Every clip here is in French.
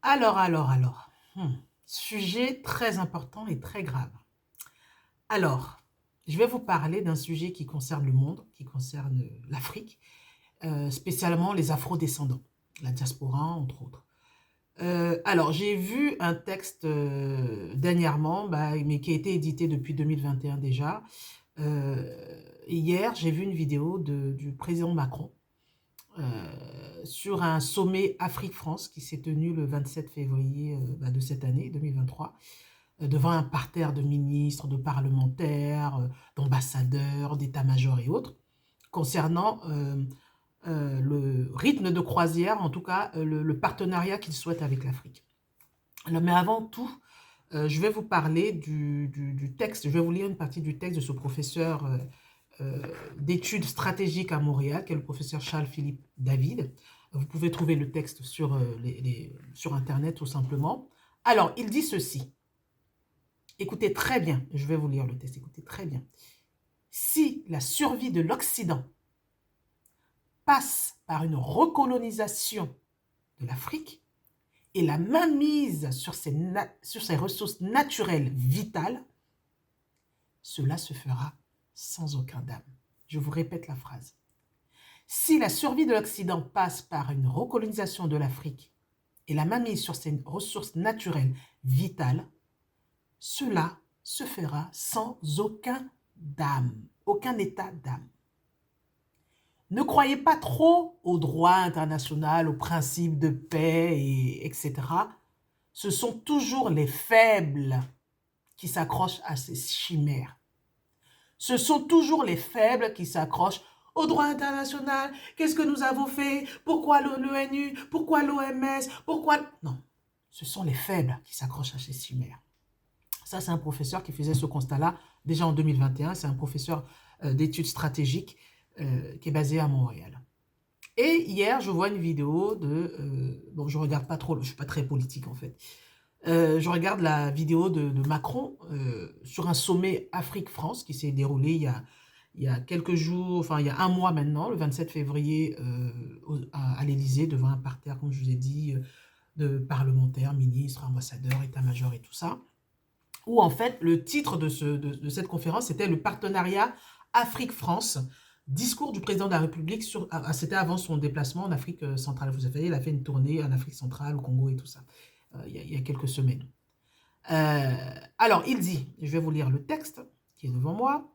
Alors. Sujet très important et très grave. Alors, je vais vous parler d'un sujet qui concerne le monde, qui concerne l'Afrique, spécialement les afro-descendants, la diaspora entre autres. Alors, j'ai vu un texte dernièrement, mais qui a été édité depuis 2021 déjà. Hier, j'ai vu une vidéo du président Macron sur un sommet Afrique-France qui s'est tenu le 27 février de cette année, 2023, devant un parterre de ministres, de parlementaires, d'ambassadeurs, d'états-majors et autres, concernant le rythme de croisière, en tout cas le partenariat qu'il souhaite avec l'Afrique. Mais avant tout, je vais vous parler du texte, je vais vous lire une partie du texte de ce professeur d'études stratégiques à Montréal, qui est le professeur Charles-Philippe David. Vous pouvez trouver le texte sur Internet tout simplement. Alors, il dit ceci. Écoutez très bien, je vais vous lire le texte, écoutez très bien. Si la survie de l'Occident passe par une recolonisation de l'Afrique et la mainmise sur ses ressources naturelles vitales, cela se fera sans aucun dam. Je vous répète la phrase. Si la survie de l'Occident passe par une recolonisation de l'Afrique et la mainmise sur ses ressources naturelles vitales, cela se fera sans aucun dam, aucun état d'âme. Ne croyez pas trop au droit international, aux principes de paix, etc. Ce sont toujours les faibles qui s'accrochent à ces chimères. Ce sont toujours les faibles qui s'accrochent au droit international. Qu'est-ce que nous avons fait? Pourquoi l'ONU? Pourquoi l'OMS? Pourquoi... Non, ce sont les faibles qui s'accrochent à ces chimères. Ça, c'est un professeur qui faisait ce constat-là déjà en 2021. C'est un professeur d'études stratégiques qui est basé à Montréal. Et hier, je vois une vidéo bon, je regarde pas trop, je suis pas très politique en fait. Je regarde la vidéo de Macron sur un sommet Afrique-France qui s'est déroulé il y a quelques jours, enfin il y a un mois maintenant, le 27 février à l'Élysée, devant un parterre, comme je vous ai dit, de parlementaires, ministres, ambassadeurs, états-majors et tout ça, où en fait le titre de cette conférence c'était le partenariat Afrique-France, discours du président de la République, c'était avant son déplacement en Afrique centrale. Vous savez, il a fait une tournée en Afrique centrale, au Congo et tout ça, il y a quelques semaines. Alors, il dit, je vais vous lire le texte qui est devant moi.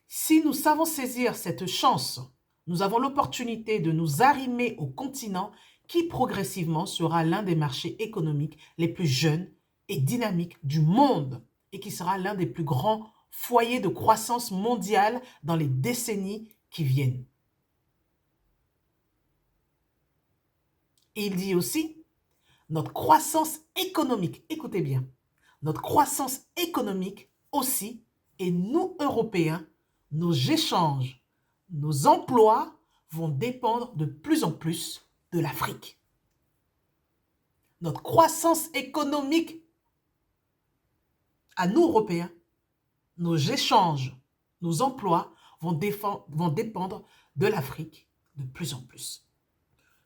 Si nous savons saisir cette chance, nous avons l'opportunité de nous arrimer au continent qui progressivement sera l'un des marchés économiques les plus jeunes et dynamiques du monde et qui sera l'un des plus grands foyers de croissance mondiale dans les décennies qui viennent. Et il dit aussi, notre croissance économique, écoutez bien, notre croissance économique aussi, et nous, Européens, nos échanges, nos emplois vont dépendre de plus en plus de l'Afrique. Notre croissance économique à nous, Européens, nos échanges, nos emplois vont dépendre de l'Afrique de plus en plus.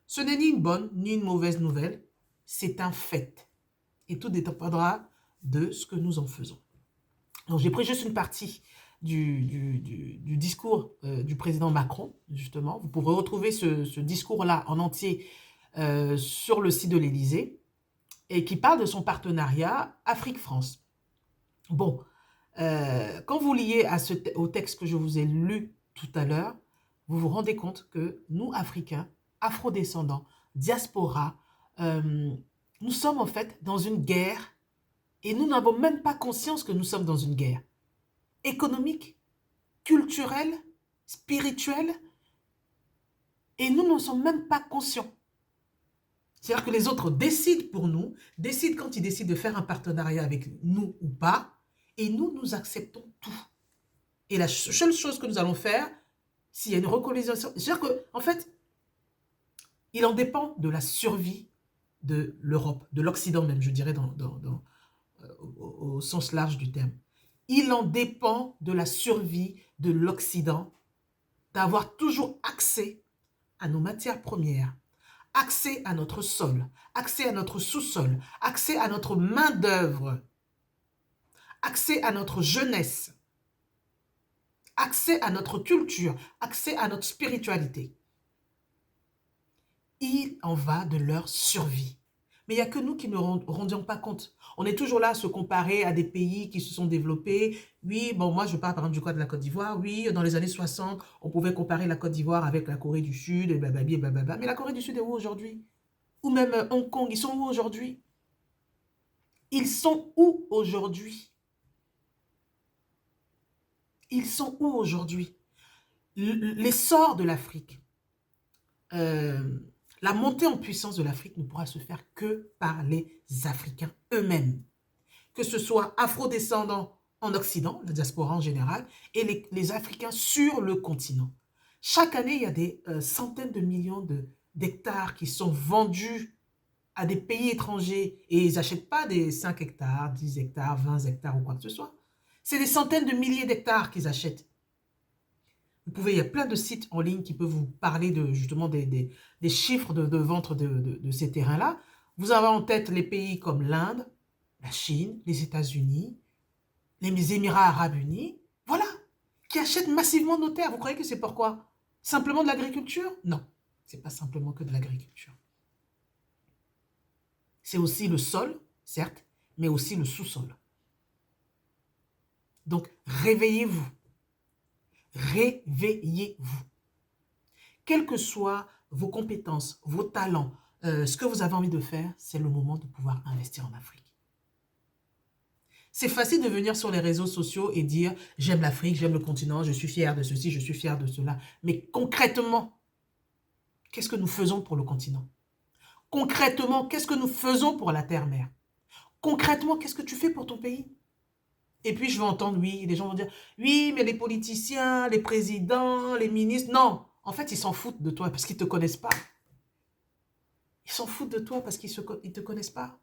Ce n'est ni une bonne ni une mauvaise nouvelle, c'est un fait. Et tout dépendra de ce que nous en faisons. Donc j'ai pris juste une partie du discours du président Macron, justement. Vous pourrez retrouver ce discours-là en entier sur le site de l'Élysée, et qui parle de son partenariat Afrique-France. Bon, quand vous liez au texte que je vous ai lu tout à l'heure, vous vous rendez compte que nous, Africains, Afro-descendants, diaspora, nous sommes en fait dans une guerre et nous n'avons même pas conscience que nous sommes dans une guerre économique, culturelle, spirituelle, et nous n'en sommes même pas conscients. C'est-à-dire que les autres décident pour nous, décident quand ils décident de faire un partenariat avec nous ou pas, et nous acceptons tout. Et la seule chose que nous allons faire, s'il y a une recolonisation, c'est-à-dire qu'en fait, il en dépend de la survie de l'Europe, de l'Occident même, je dirais, au sens large du terme. Il en dépend de la survie de l'Occident, d'avoir toujours accès à nos matières premières, accès à notre sol, accès à notre sous-sol, accès à notre main-d'œuvre, accès à notre jeunesse, accès à notre culture, accès à notre spiritualité. Il en va de leur survie. Mais il n'y a que nous qui ne rendions pas compte. On est toujours là à se comparer à des pays qui se sont développés. Oui, bon, moi je parle par exemple du cas de la Côte d'Ivoire. Oui, dans les années 60, on pouvait comparer la Côte d'Ivoire avec la Corée du Sud, et blablabla, et blablabla. Mais la Corée du Sud est où aujourd'hui? Ou même Hong Kong, ils sont où aujourd'hui? Ils sont où aujourd'hui? Ils sont où aujourd'hui? L'essor de l'Afrique, la montée en puissance de l'Afrique ne pourra se faire que par les Africains eux-mêmes. Que ce soit afro-descendants en Occident, la diaspora en général, et les Africains sur le continent. Chaque année, il y a des centaines de millions d'hectares qui sont vendus à des pays étrangers. Et ils n'achètent pas des 5 hectares, 10 hectares, 20 hectares ou quoi que ce soit. C'est des centaines de milliers d'hectares qu'ils achètent. Il y a plein de sites en ligne qui peuvent vous parler de, justement des chiffres de vente de ces terrains-là. Vous avez en tête les pays comme l'Inde, la Chine, les États-Unis, les Émirats arabes unis, voilà, qui achètent massivement nos terres. Vous croyez que c'est pourquoi? Simplement de l'agriculture? Non, c'est pas simplement que de l'agriculture. C'est aussi le sol, certes, mais aussi le sous-sol. Donc, réveillez-vous. Réveillez-vous. Quelles que soient vos compétences, vos talents, ce que vous avez envie de faire, c'est le moment de pouvoir investir en Afrique. C'est facile de venir sur les réseaux sociaux et dire « j'aime l'Afrique, j'aime le continent, je suis fier de ceci, je suis fier de cela ». Mais concrètement, qu'est-ce que nous faisons pour le continent? Concrètement, qu'est-ce que nous faisons pour la terre-mère? Concrètement, qu'est-ce que tu fais pour ton pays? Et puis je vais entendre, oui, les gens vont dire « oui, mais les politiciens, les présidents, les ministres… » Non, en fait, ils s'en foutent de toi parce qu'ils ne te connaissent pas. Ils s'en foutent de toi parce qu'ils ne te connaissent pas.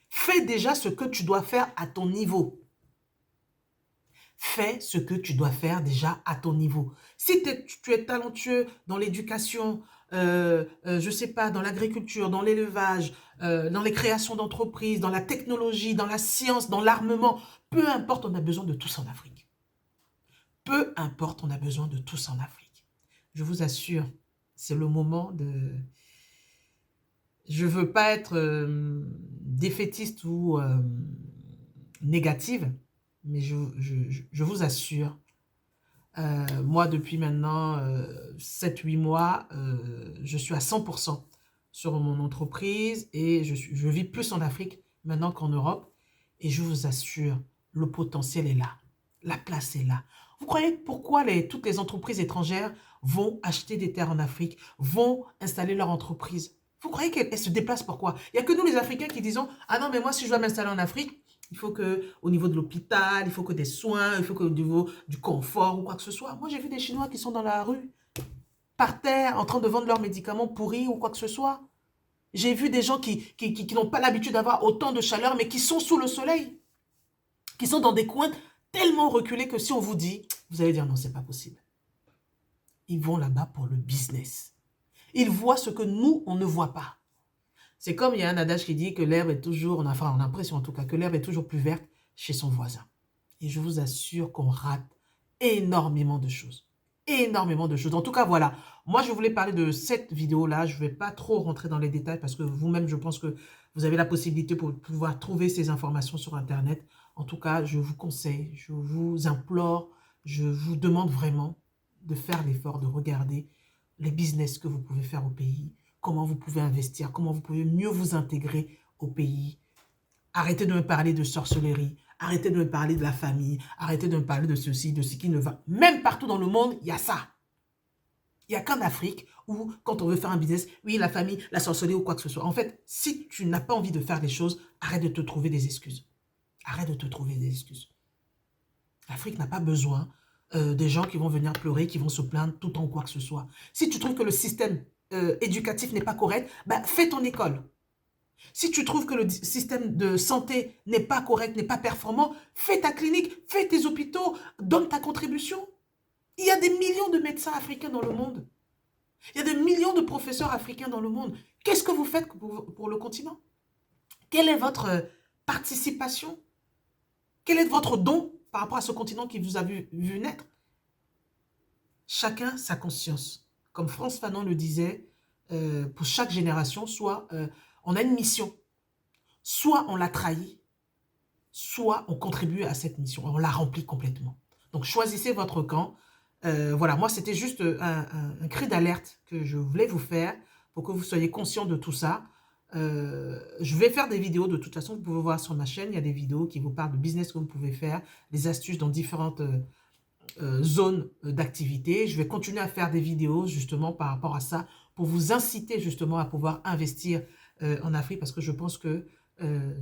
Fais déjà ce que tu dois faire à ton niveau. Fais ce que tu dois faire déjà à ton niveau. Si tu es talentueux dans l'éducation, je ne sais pas, dans l'agriculture, dans l'élevage, dans les créations d'entreprises, dans la technologie, dans la science, dans l'armement, peu importe, on a besoin de tous en Afrique. Peu importe, on a besoin de tous en Afrique. Je vous assure, c'est le moment de… Je ne veux pas être défaitiste ou négative, mais je vous assure, moi depuis maintenant 7-8 mois, je suis à 100% sur mon entreprise et je vis plus en Afrique maintenant qu'en Europe. Et je vous assure, le potentiel est là, la place est là. Vous croyez pourquoi toutes les entreprises étrangères vont acheter des terres en Afrique, vont installer leur entreprise? Vous croyez qu'elles se déplacent pourquoi? Il n'y a que nous les Africains qui disons « ah non, mais moi si je dois m'installer en Afrique, il faut qu'au niveau de l'hôpital, il faut que des soins, il faut qu'au niveau du confort ou quoi que ce soit. » Moi j'ai vu des Chinois qui sont dans la rue, par terre, en train de vendre leurs médicaments pourris ou quoi que ce soit. J'ai vu des gens qui n'ont pas l'habitude d'avoir autant de chaleur, mais qui sont sous le soleil, qui sont dans des coins tellement reculés que si on vous dit, vous allez dire non, c'est pas possible. Ils vont là-bas pour le business. Ils voient ce que nous, on ne voit pas. C'est comme il y a un adage qui dit que l'herbe est toujours, enfin on a l'impression en tout cas, que l'herbe est toujours plus verte chez son voisin. Et je vous assure qu'on rate énormément de choses. Énormément de choses. En tout cas, voilà. Moi, je voulais parler de cette vidéo-là. Je ne vais pas trop rentrer dans les détails parce que vous-même, je pense que vous avez la possibilité pour pouvoir trouver ces informations sur Internet. En tout cas, je vous conseille, je vous implore, je vous demande vraiment de faire l'effort de regarder les business que vous pouvez faire au pays, comment vous pouvez investir, comment vous pouvez mieux vous intégrer au pays. Arrêtez de me parler de sorcellerie, arrêtez de me parler de la famille, arrêtez de me parler de ceci, de ce qui ne va. Même partout dans le monde, il y a ça. Il n'y a qu'en Afrique où, quand on veut faire un business, oui, la famille, la sorcellerie ou quoi que ce soit. En fait, si tu n'as pas envie de faire les choses, arrête de te trouver des excuses. Arrête de te trouver des excuses. L'Afrique n'a pas besoin des gens qui vont venir pleurer, qui vont se plaindre tout le temps ou quoi que ce soit. Si tu trouves que le système éducatif n'est pas correct, ben, fais ton école. Si tu trouves que le système de santé n'est pas correct, n'est pas performant, fais ta clinique, fais tes hôpitaux, donne ta contribution. Il y a des millions de médecins africains dans le monde. Il y a des millions de professeurs africains dans le monde. Qu'est-ce que vous faites pour le continent? Quelle est votre participation? Quel est votre don par rapport à ce continent qui vous a vu naître? Chacun sa conscience. Comme Frantz Fanon le disait, pour chaque génération, soit on a une mission, soit on la trahit, soit on contribue à cette mission, on la remplit complètement. Donc choisissez votre camp. Voilà, moi c'était juste un cri d'alerte que je voulais vous faire pour que vous soyez conscients de tout ça. Je vais faire des vidéos de toute façon, vous pouvez voir sur ma chaîne, il y a des vidéos qui vous parlent de business que vous pouvez faire, des astuces dans différentes zones d'activité. Je vais continuer à faire des vidéos justement par rapport à ça pour vous inciter justement à pouvoir investir en Afrique parce que je pense que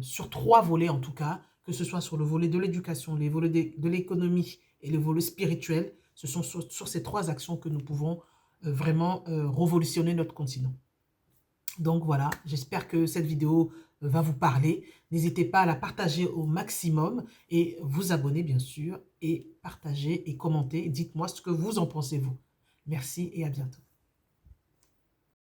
sur 3 volets en tout cas, que ce soit sur le volet de l'éducation, les volets de l'économie et le volet spirituel, ce sont sur ces 3 actions que nous pouvons vraiment révolutionner notre continent. Donc voilà, j'espère que cette vidéo va vous parler. N'hésitez pas à la partager au maximum et vous abonner bien sûr et partager et commenter. Dites-moi ce que vous en pensez vous. Merci et à bientôt.